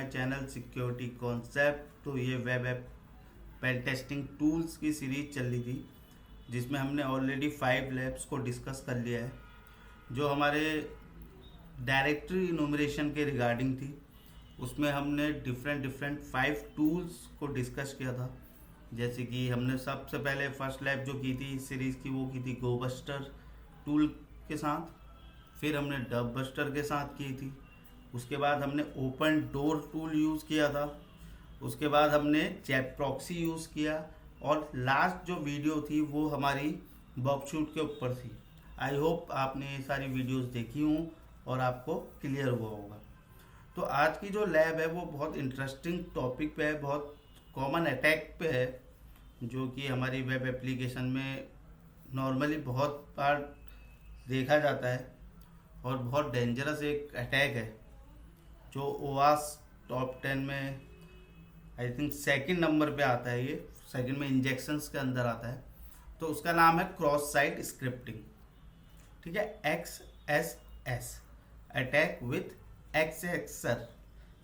Channel security concept. तो ये web app pen testing tools की सीरीज चल रही थी, जिसमें हमने ऑलरेडी 5 लैब्स को डिस्कस कर लिया है, जो हमारे डायरेक्टरी इनोमरेशन के रिगार्डिंग थी। उसमें हमने डिफरेंट 5 टूल्स को डिस्कस किया था। जैसे कि हमने सबसे पहले फर्स्ट लैब जो की थी इस सीरीज़ की, वो की थी गोबस्टर टूल के साथ। फिर हमने डब बस्टर के साथ की थी। उसके बाद हमने ओपन डोर टूल यूज़ किया था। उसके बाद हमने चैप प्रॉक्सी यूज़ किया। और लास्ट जो वीडियो थी वो हमारी बॉक्सशूट के ऊपर थी। आई होप आपने ये सारी वीडियोस देखी हों और आपको क्लियर हुआ होगा। तो आज की जो लैब है वो बहुत इंटरेस्टिंग टॉपिक पे है, बहुत कॉमन अटैक पे है, जो कि हमारी वेब एप्लीकेशन में नॉर्मली बहुत बार देखा जाता है और बहुत डेंजरस एक अटैक है, जो ओवास टॉप 10 में आई थिंक सेकंड नंबर पे आता है। ये सेकंड में इंजेक्शंस के अंदर आता है। तो उसका नाम है क्रॉस साइट स्क्रिप्टिंग। ठीक है, XSS, अटैक विथ एक्सेसर।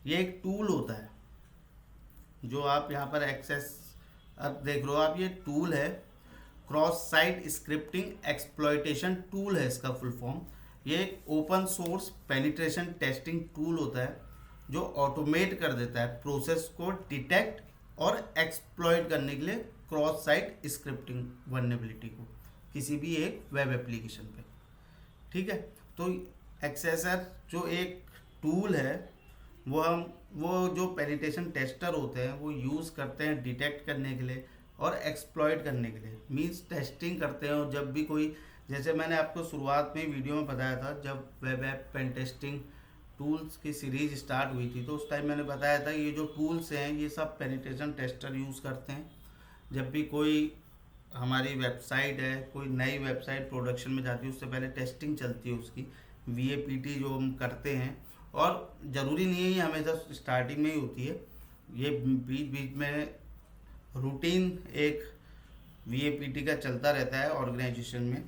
ये एक टूल होता है जो आप यहाँ पर एक्सेस अब देख रहे हो आप। ये टूल है cross site scripting exploitation tool है इसका फुल फॉर्म। ये एक open source penetration testing tool होता है जो ऑटोमेट कर देता है प्रोसेस को डिटेक्ट और एक्सप्लॉइट करने के लिए क्रॉस साइट स्क्रिप्टिंग वल्नरेबिलिटी को किसी भी एक वेब एप्लीकेशन पे। ठीक है, तो एक्सेसर जो एक टूल है वो जो पेनिट्रेशन टेस्टर होते हैं वो यूज़ करते हैं डिटेक्ट करने के लिए और एक्सप्लॉइट करने के लिए। मींस टेस्टिंग करते हैं। और जब भी कोई, जैसे मैंने आपको शुरुआत में वीडियो में बताया था, जब web app pen testing tools की सीरीज स्टार्ट हुई थी तो उस टाइम मैंने बताया था ये जो टूल्स हैं ये सब पेनिट्रेशन टेस्टर यूज़ करते हैं। जब भी कोई हमारी वेबसाइट है, कोई नई वेबसाइट प्रोडक्शन में जाती है, उससे पहले टेस्टिंग चलती है उसकी, VAPT जो हम करते हैं। और ज़रूरी नहीं है ये हमेशा स्टार्टिंग में ही होती है, ये बीच बीच में रूटीन एक VAPT का चलता रहता है ऑर्गेनाइजेशन में।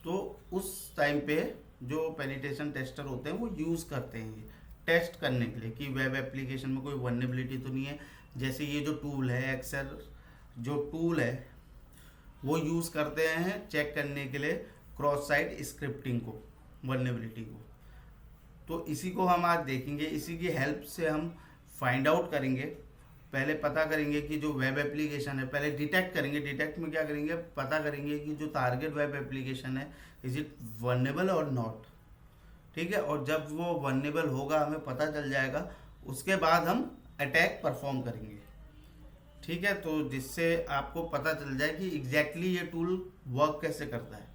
तो उस टाइम पे जो पेनिट्रेशन टेस्टर होते हैं वो यूज़ करते हैं ये टेस्ट करने के लिए कि वेब एप्लीकेशन में कोई वल्नरेबिलिटी तो नहीं है। जैसे ये जो टूल है एक्सेल जो टूल है वो यूज़ करते हैं चेक करने के लिए क्रॉस साइट स्क्रिप्टिंग को, वल्नरेबिलिटी को। तो इसी को हम आज देखेंगे। इसी की हेल्प से हम फाइंड आउट करेंगे, पहले पता करेंगे कि जो वेब एप्लीकेशन है, पहले डिटेक्ट करेंगे। डिटेक्ट में क्या करेंगे, पता करेंगे कि जो टारगेट वेब एप्लीकेशन है इज इट वल्नरेबल और नॉट। ठीक है, और जब वो वल्नरेबल होगा हमें पता चल जाएगा, उसके बाद हम अटैक परफॉर्म करेंगे। ठीक है, तो जिससे आपको पता चल जाए कि एग्जैक्टली ये टूल वर्क कैसे करता है।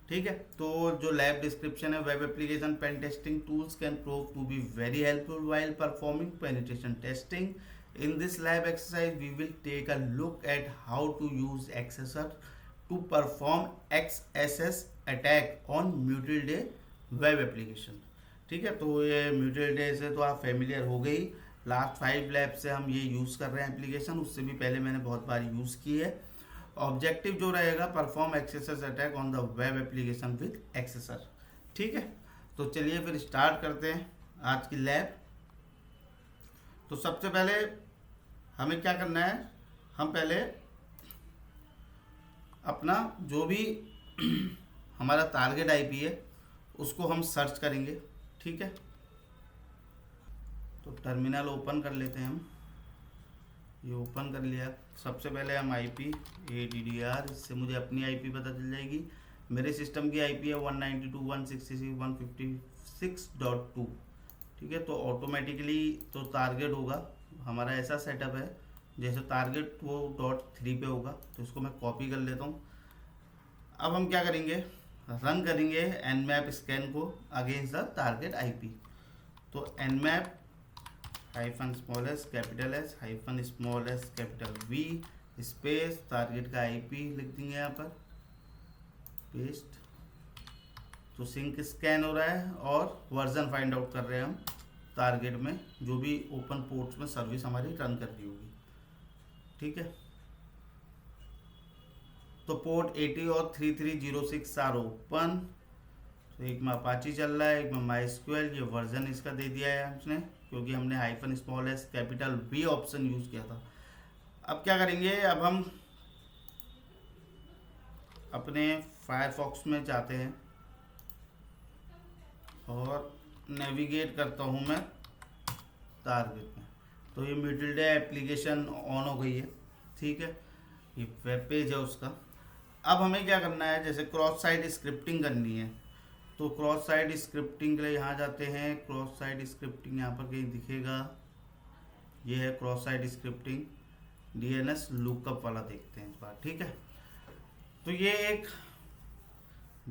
ठीक है, तो जो लैब डिस्क्रिप्शन है, web application pen testing tools can prove to be very helpful while performing penetration testing. In this lab exercise we will take a look at how to use accessor to perform XSS attack on Mutil-Day web application. ठीक है, तो ये Mutil-Day से तो आप familiar हो गई। Last 5 lab से हम ये यूज़ कर रहे हैं एप्लीकेशन, उससे भी पहले मैंने बहुत बार यूज़ की है। ऑब्जेक्टिव जो रहेगा, perform XSSer attack on the web application with XSSer. ठीक है, तो चलिए फिर स्टार्ट करते हैं आज की लैब। तो सबसे पहले हमें क्या करना है, हम पहले अपना जो भी हमारा टारगेट IP है उसको हम सर्च करेंगे। ठीक है, तो टर्मिनल ओपन कर लेते हैं हम। ये ओपन कर लिया। सबसे पहले हम IP ADDR, इससे मुझे अपनी IP पता चल जाएगी। मेरे सिस्टम की IP है 192.166.156.2। ठीक है, तो ऑटोमेटिकली तो टारगेट होगा हमारा, ऐसा सेटअप है जैसे टारगेट वो .3 पे होगा। तो इसको मैं कॉपी कर लेता हूँ। अब हम क्या करेंगे, रन करेंगे nmap स्कैन को अगेंस्ट द टारगेट IP। तो nmap -s capital S -s capital V space target का IP लिख देंगे यहाँ पर, पेस्ट। तो सिंक स्कैन हो रहा है और वर्जन फाइंड आउट कर रहे हैं हम टारगेट में जो भी ओपन पोर्ट्स में सर्विस हमारी रन कर दी होगी। ठीक है, तो पोर्ट 80 और 3306 आर ओपन। तो एक में अपाची चल रहा है, एक में MySQL। ये वर्जन इसका दे दिया है हमने क्योंकि हमने hyphen small S capital V option use किया था। अब क्या करेंगे, अब हम अपने फायरफॉक्स में जाते हैं और नेविगेट करता हूँ मैं टारगेट में। तो ये मिडिल डे एप्लीकेशन ऑन हो गई है, ठीक है, ये वेब पेज है उसका। अब हमें क्या करना है, जैसे क्रॉस साइट स्क्रिप्टिंग करनी है, तो क्रॉस साइट स्क्रिप्टिंग के लिए यहाँ जाते हैं। क्रॉस साइट स्क्रिप्टिंग यहाँ पर कहीं दिखेगा, ये है cross site scripting, DNS lookup वाला देखते हैं इस बार, ठीक है। तो ये एक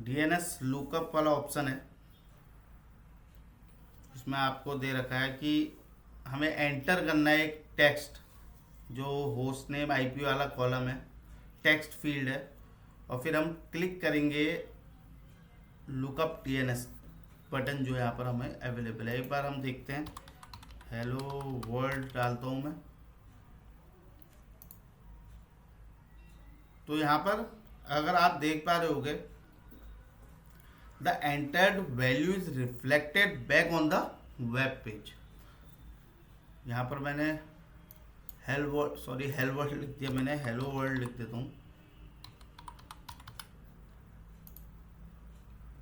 DNS लुकअप वाला ऑप्शन है, इसमें आपको दे रखा है कि हमें एंटर करना है एक टेक्स्ट, जो होस्ट नेम IP वाला कॉलम है, टेक्स्ट फील्ड है, और फिर हम क्लिक करेंगे लुकअप DNS बटन जो यहाँ पर हमें अवेलेबल है। एक बार हम देखते हैं, हेलो वर्ल्ड डालता हूँ मैं, तो यहाँ पर अगर आप देख पा रहे होगे, the entered value is reflected back on the web page. यहाँ पर मैंने हेलो वर्ल्ड लिख दिया, मैंने हेलो वर्ल्ड लिख देता हूँ,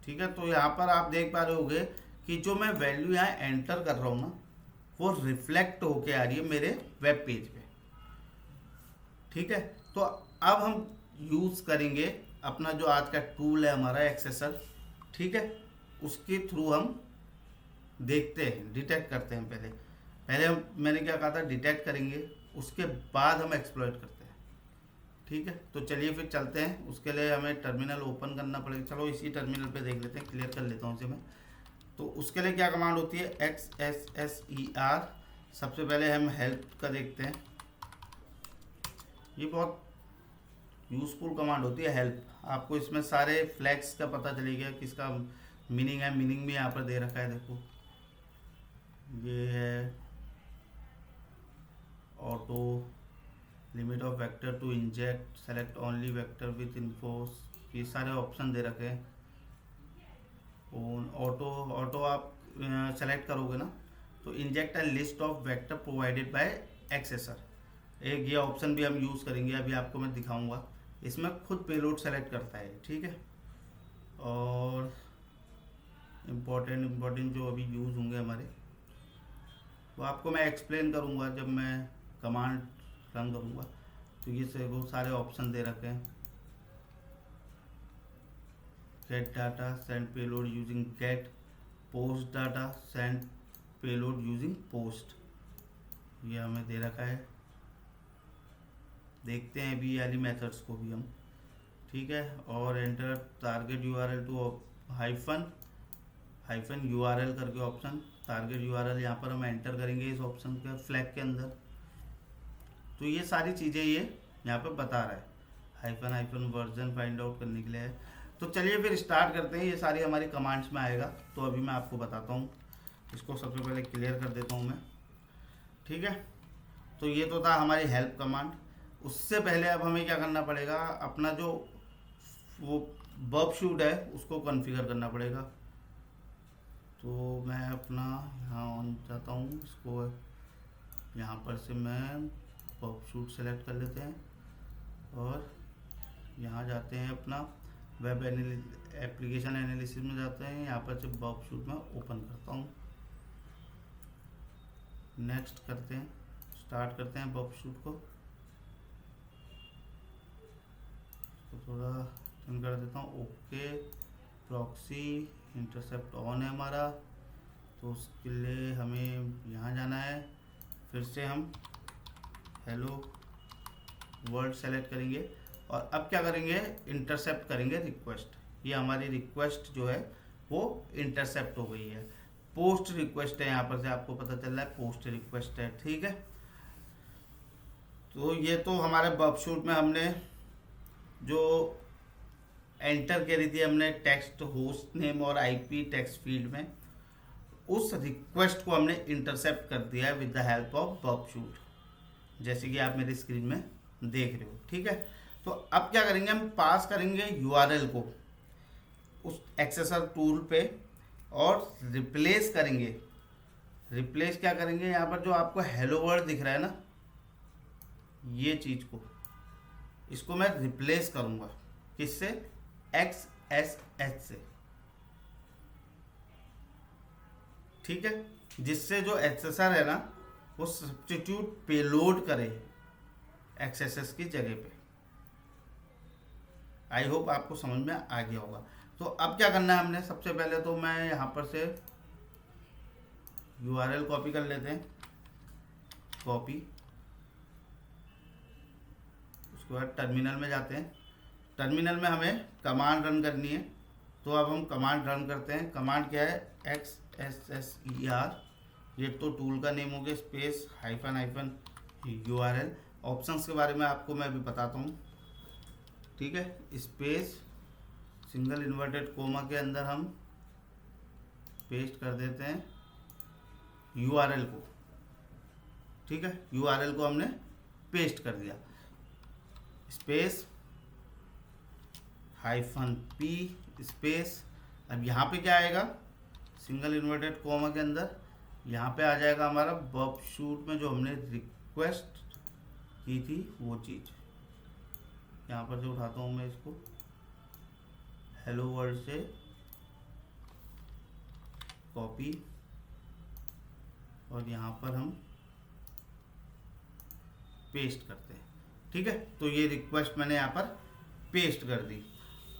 ठीक है। तो यहाँ पर आप देख पा रहे होगे कि जो मैं वैल्यू यहाँ एंटर कर रहा हूँ ना, वो रिफ्लेक्ट होके आ रही है मेरे वेब पेज पे, ठीक है। तो अब हम यूज़ करेंगे अपना जो आज का टूल है हमारा एक्सेसर, ठीक है, उसके थ्रू हम देखते हैं, डिटेक्ट करते हैं। पहले मैंने क्या कहा था, डिटेक्ट करेंगे, उसके बाद हम एक्सप्लॉइट करते हैं, ठीक है। तो चलिए फिर चलते हैं, उसके लिए हमें टर्मिनल ओपन करना पड़ेगा। चलो इसी टर्मिनल पे देख लेते हैं, क्लियर कर लेता हूँ इसे मैं। तो उसके लिए क्या कमांड होती है, XSSER। सबसे पहले हम हेल्प का देखते हैं, ये बहुत यूज़फुल कमांड होती है हेल्प। आपको इसमें सारे फ्लैग्स का पता चलेगा, किसका मीनिंग है, मीनिंग भी यहाँ पर दे रखा है, देखो ये है auto, limit of vector to inject, select only vector with info, ये सारे ऑप्शन दे रखे हैं। ऑटो आप सेलेक्ट करोगे ना, तो inject a list of vector provided by XSSer, एक ये ऑप्शन भी हम यूज़ करेंगे, अभी आपको मैं दिखाऊंगा। इसमें खुद पेलोड सेलेक्ट करता है, ठीक है। और इम्पोर्टेंट जो अभी यूज़ होंगे हमारे, वो आपको मैं एक्सप्लेन करूंगा जब मैं कमांड रन करूंगा। तो ये से वो सारे ऑप्शन दे रखे हैं, get data, send payload using get, post data, send payload using post, ये हमें दे रखा है। देखते हैं अभी वाली मेथड्स को भी हम, ठीक है। और enter target URL to hyphen URL करके ऑप्शन, टारगेट URL यहाँ पर हम एंटर करेंगे इस ऑप्शन के फ्लैग के अंदर। तो ये सारी चीज़ें ये यहाँ पे बता रहा है, हाइफन वर्जन फाइंड आउट करने के लिए है। तो चलिए फिर स्टार्ट करते हैं, ये सारी हमारी कमांड्स में आएगा, तो अभी मैं आपको बताता हूँ। इसको सबसे पहले क्लियर कर देता हूँ मैं, ठीक है। तो ये तो था हमारी हेल्प कमांड। उससे पहले अब हमें क्या करना पड़ेगा, अपना जो वो बर्ब शूट है उसको कॉन्फ़िगर करना पड़ेगा। तो मैं अपना यहाँ ऑन जाता हूँ, इसको यहाँ पर से मैं बर्ब शूट सेलेक्ट कर लेते हैं और यहाँ जाते हैं अपना वेब एप्लीकेशन एनालिसिस में जाते हैं, यहाँ पर से बर्ब शूट में ओपन करता हूँ, नेक्स्ट करते हैं, स्टार्ट करते हैं बर्ब शूट को। तो थोड़ा टर्न कर देता हूँ, ओके, प्रॉक्सी इंटरसेप्ट ऑन है हमारा। तो उसके लिए हमें यहाँ जाना है, फिर से हम हेलो वर्ल्ड सेलेक्ट करेंगे और अब क्या करेंगे, इंटरसेप्ट करेंगे रिक्वेस्ट। ये हमारी रिक्वेस्ट जो है वो इंटरसेप्ट हो गई है, पोस्ट रिक्वेस्ट है, यहाँ पर से आपको पता चल रहा है पोस्ट रिक्वेस्ट है, ठीक है। तो ये तो हमारे बर्ब शूट में हमने जो एंटर करी थी हमने टेक्स्ट होस्ट नेम और IP टेक्स्ट फील्ड में, उस रिक्वेस्ट को हमने इंटरसेप्ट कर दिया है with the help of burp suite, जैसे कि आप मेरी स्क्रीन में देख रहे हो, ठीक है। तो अब क्या करेंगे, हम पास करेंगे URL को उस एक्सेसर टूल पे और रिप्लेस रिप्लेस क्या करेंगे, यहाँ पर जो आपको हेलो वर्ड दिख रहा है ना, ये चीज को, इसको मैं रिप्लेस करूंगा किससे, एक्स एस एच से, ठीक है, जिससे जो एक्सेसर है ना वो सब्स्टिट्यूट पेलोड करे एक्सेसस की जगह पे। आई होप आपको समझ में आ गया होगा। तो अब क्या करना है हमने, सबसे पहले तो मैं यहाँ पर से URL कॉपी कर लेते हैं, कॉपी, उसके बाद टर्मिनल में जाते हैं। टर्मिनल में हमें कमांड रन करनी है, तो अब हम कमांड रन करते हैं। कमांड क्या है, XSSER, ये तो टूल का नेम हो गया, स्पेस हाइफन URL। ऑप्शंस के बारे में आपको मैं अभी बताता हूँ, ठीक है, स्पेस सिंगल इन्वर्टेड कोमा के अंदर हम पेस्ट कर देते हैं URL को, ठीक है, URL को हमने पेस्ट कर दिया, स्पेस -P स्पेस। अब यहाँ पे क्या आएगा, सिंगल इन्वर्टेड कोमा के अंदर यहाँ पे आ जाएगा हमारा बॉबशूट में जो हमने रिक्वेस्ट की थी वो चीज़। यहाँ पर जो उठाता हूँ मैं इसको, हेलो वर्ल्ड से कॉपी, और यहाँ पर हम पेस्ट करते हैं, ठीक है। तो ये रिक्वेस्ट मैंने यहाँ पर पेस्ट कर दी।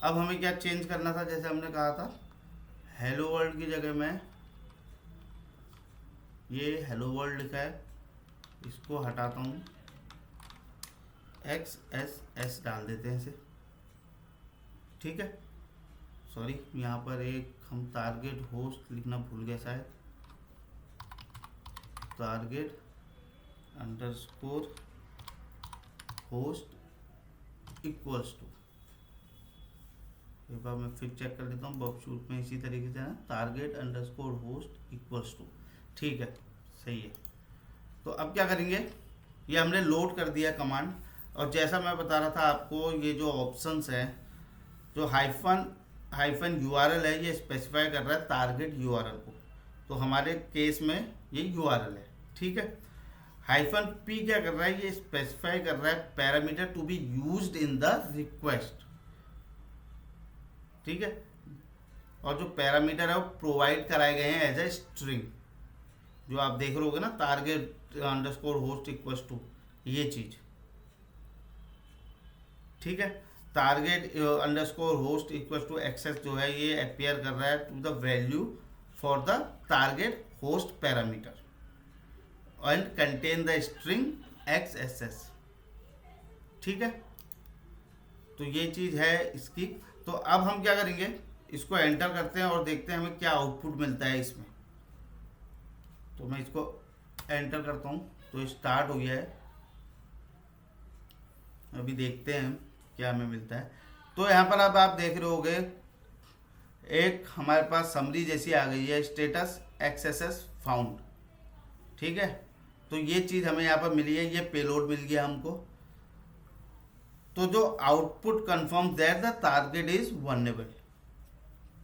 अब हमें क्या चेंज करना था, जैसे हमने कहा था हेलो वर्ल्ड की जगह में ये हेलो वर्ल्ड लिखा है, इसको हटाता हूँ, XSS डाल देते हैं इसे, ठीक है। सॉरी, यहाँ पर एक हम टारगेट होस्ट लिखना भूल गए शायद, target underscore host equals to, एक बार मैं फिर चेक कर लेता हूँ, बॉबशूट में इसी तरीके से है ना, target underscore host equals to, ठीक है, सही है। तो अब क्या करेंगे, ये हमने लोड कर दिया कमांड, और जैसा मैं बता रहा था आपको, ये जो ऑप्शंस हैं, जो हाइफन URL है, ये स्पेसिफाई कर रहा है टारगेट URL को, तो हमारे केस में ये URL है, ठीक है। -P क्या कर रहा है, ये स्पेसिफाई कर रहा है parameter to be used in the request, ठीक है, और जो पैरामीटर है वो प्रोवाइड कराए गए हैं एज ए स्ट्रिंग, जो आप देख रहे होगे ना, target underscore host equals to, ये चीज, ठीक है। Target underscore host equals to access जो है, ये अपेयर कर रहा है to the value for the target host parameter and contain the string XSS, ठीक है। तो ये चीज है इसकी। तो अब हम क्या करेंगे, इसको एंटर करते हैं और देखते हैं हमें क्या आउटपुट मिलता है इसमें। तो मैं इसको एंटर करता हूँ, तो स्टार्ट हो गया है, अभी देखते हैं क्या हमें मिलता है। तो यहाँ पर अब आप देख रहे होगे, एक हमारे पास समरी जैसी आ गई है, स्टेटस XSS फाउंड, ठीक है। तो ये चीज़ हमें यहाँ पर मिली है, ये पेलोड मिल गया हमको। तो जो output confirm that the target is vulnerable,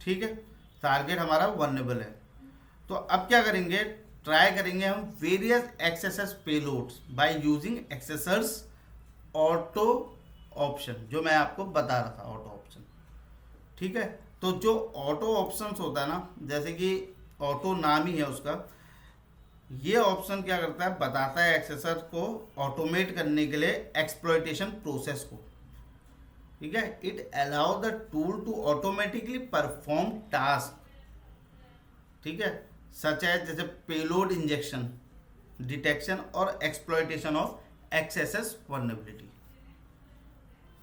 ठीक है, टारगेट हमारा वल्नरेबल है। तो अब क्या करेंगे, ट्राई करेंगे हम various XSS payloads by using XSSer's auto option, जो मैं आपको बता रहा था, ऑटो ऑप्शन, ठीक है। तो जो ऑटो ऑप्शंस होता है ना, जैसे कि ऑटो नाम ही है उसका, ये ऑप्शन क्या करता है, बताता है एक्सेसर को ऑटोमेट करने के लिए एक्सप्लॉयटेशन प्रोसेस को, ठीक है। It allow the tool to automatically perform task, ठीक है, सच है जैसे पेलोड इंजेक्शन, डिटेक्शन और एक्सप्लॉयटेशन ऑफ XSS वल्नरेबिलिटी।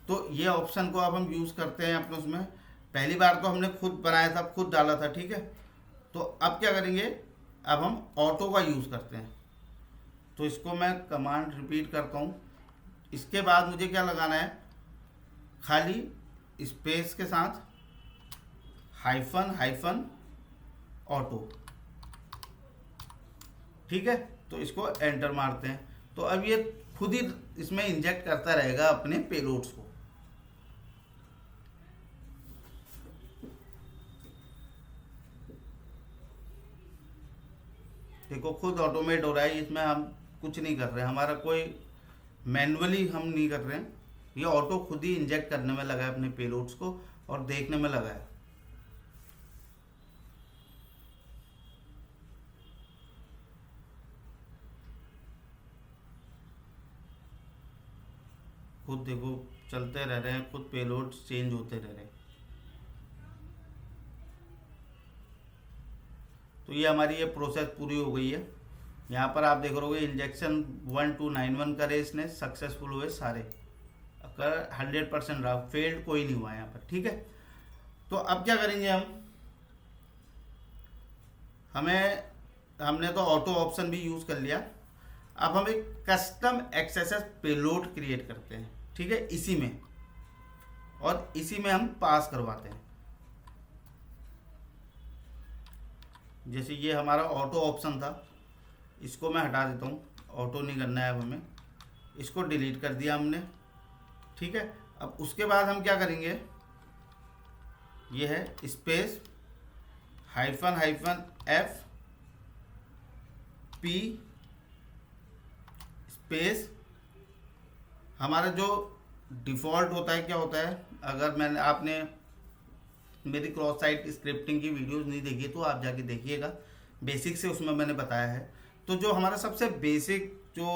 तो ये ऑप्शन को अब हम यूज करते हैं अपने उसमें। पहली बार तो हमने खुद बनाया था, खुद डाला था, ठीक है। तो अब क्या करेंगे, अब हम ऑटो का यूज करते हैं। तो इसको मैं कमांड रिपीट करता हूँ, इसके बाद मुझे क्या लगाना है, खाली स्पेस के साथ हाइफन ऑटो, ठीक है। तो इसको एंटर मारते हैं, तो अब ये खुद ही इसमें इंजेक्ट करता रहेगा अपने पेलोड्स को। देखो खुद ऑटोमेट हो रहा है, इसमें हम कुछ नहीं कर रहे हैं, हमारा कोई मैनुअली हम नहीं कर रहे हैं, ये ऑटो खुद ही इंजेक्ट करने में लगा है अपने पेलोड्स को और देखने में लगा है। खुद देखो चलते रह रहे हैं, खुद पेलोड्स चेंज होते रह रहे हैं। तो ये हमारी ये प्रोसेस पूरी हो गई है। यहाँ पर आप देख रहे हो इंजेक्शन 1291 करे इसने, सक्सेसफुल हुए सारे, अगर 100% रहा, फेल्ड कोई नहीं हुआ यहाँ पर। ठीक है, तो अब क्या करेंगे हमने तो ऑटो ऑप्शन भी यूज़ कर लिया। अब हम एक कस्टम एक्सएसएस पेलोड क्रिएट करते हैं, ठीक है, इसी में, और इसी में हम पास करवाते हैं। जैसे ये हमारा ऑटो ऑप्शन था, इसको मैं हटा देता हूँ, ऑटो नहीं करना है अब हमें, इसको डिलीट कर दिया हमने। ठीक है, अब उसके बाद हम क्या करेंगे, ये है स्पेस -F P स्पेस, हमारा जो डिफ़ॉल्ट होता है क्या होता है, अगर आपने मेरी क्रॉस साइट स्क्रिप्टिंग की वीडियोस नहीं देखी तो आप जाके देखिएगा, बेसिक से उसमें मैंने बताया है। तो जो हमारा सबसे बेसिक जो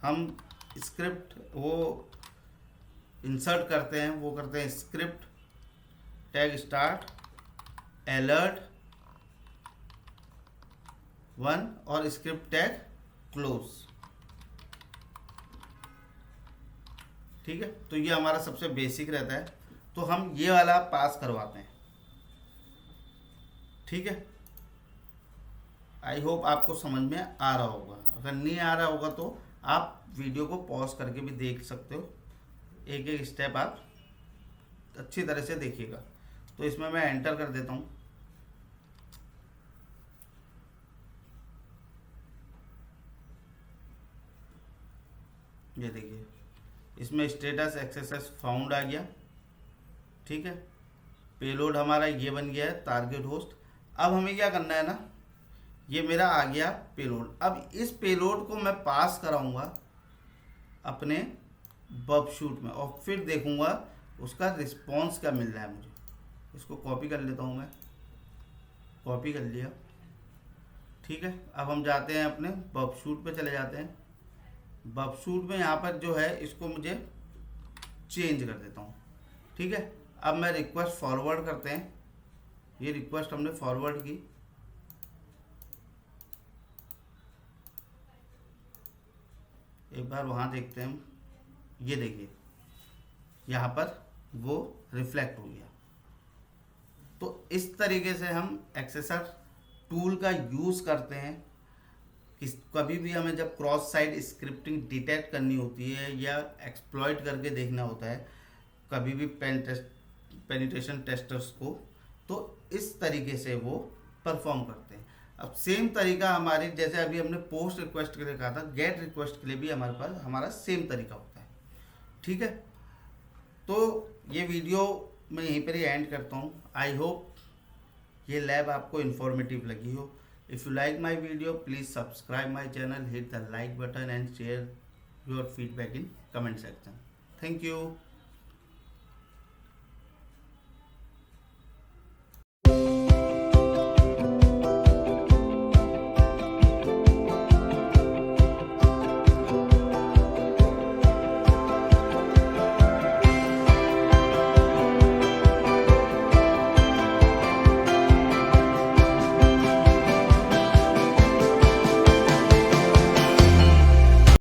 हम स्क्रिप्ट वो इंसर्ट करते हैं, वो करते हैं स्क्रिप्ट टैग स्टार्ट अलर्ट 1 और स्क्रिप्ट टैग क्लोज। ठीक है, तो ये हमारा सबसे बेसिक रहता है, तो हम ये वाला पास करवाते हैं। ठीक है, आई होप आपको समझ में आ रहा होगा, अगर नहीं आ रहा होगा तो आप वीडियो को पॉज करके भी देख सकते हो, एक एक स्टेप आप अच्छी तरह से देखिएगा। तो इसमें मैं एंटर कर देता हूँ। ये देखिए, इसमें स्टेटस एक्सेस फाउंड आ गया। ठीक है, पेलोड हमारा ये बन गया है टारगेट होस्ट। अब हमें क्या करना है ना, ये मेरा आ गया पेलोड। अब इस पेलोड को मैं पास कराऊंगा अपने बबशूट में और फिर देखूंगा उसका रिस्पॉन्स क्या मिल रहा है मुझे। इसको कॉपी कर लेता हूँ मैं, कॉपी कर लिया। ठीक है, अब हम जाते हैं अपने बबशूट पे चले जाते हैं। बबशूट में यहाँ पर जो है इसको मुझे चेंज कर देता हूँ। ठीक है, अब मैं रिक्वेस्ट फॉरवर्ड करते हैं, ये रिक्वेस्ट हमने फॉरवर्ड की। एक बार वहाँ देखते हैं, ये देखिए यहाँ पर वो रिफ्लेक्ट हो गया। तो इस तरीके से हम एक्सेसर टूल का यूज़ करते हैं कि कभी भी हमें जब क्रॉस साइट स्क्रिप्टिंग डिटेक्ट करनी होती है या एक्सप्लॉइट करके देखना होता है कभी भी पेनिट्रेशन टेस्टर्स को, तो इस तरीके से वो परफॉर्म करते हैं। अब सेम तरीका हमारी, जैसे अभी हमने पोस्ट रिक्वेस्ट के लिए कहा था, गेट रिक्वेस्ट के लिए भी हमारे पास हमारा सेम तरीका होता है। ठीक है, तो ये वीडियो मैं यहीं पर ही एंड करता हूँ। आई होप ये लैब आपको इन्फॉर्मेटिव लगी हो। If you like my video please subscribe my channel, hit the like button and share your feedback in comment section. Thank you.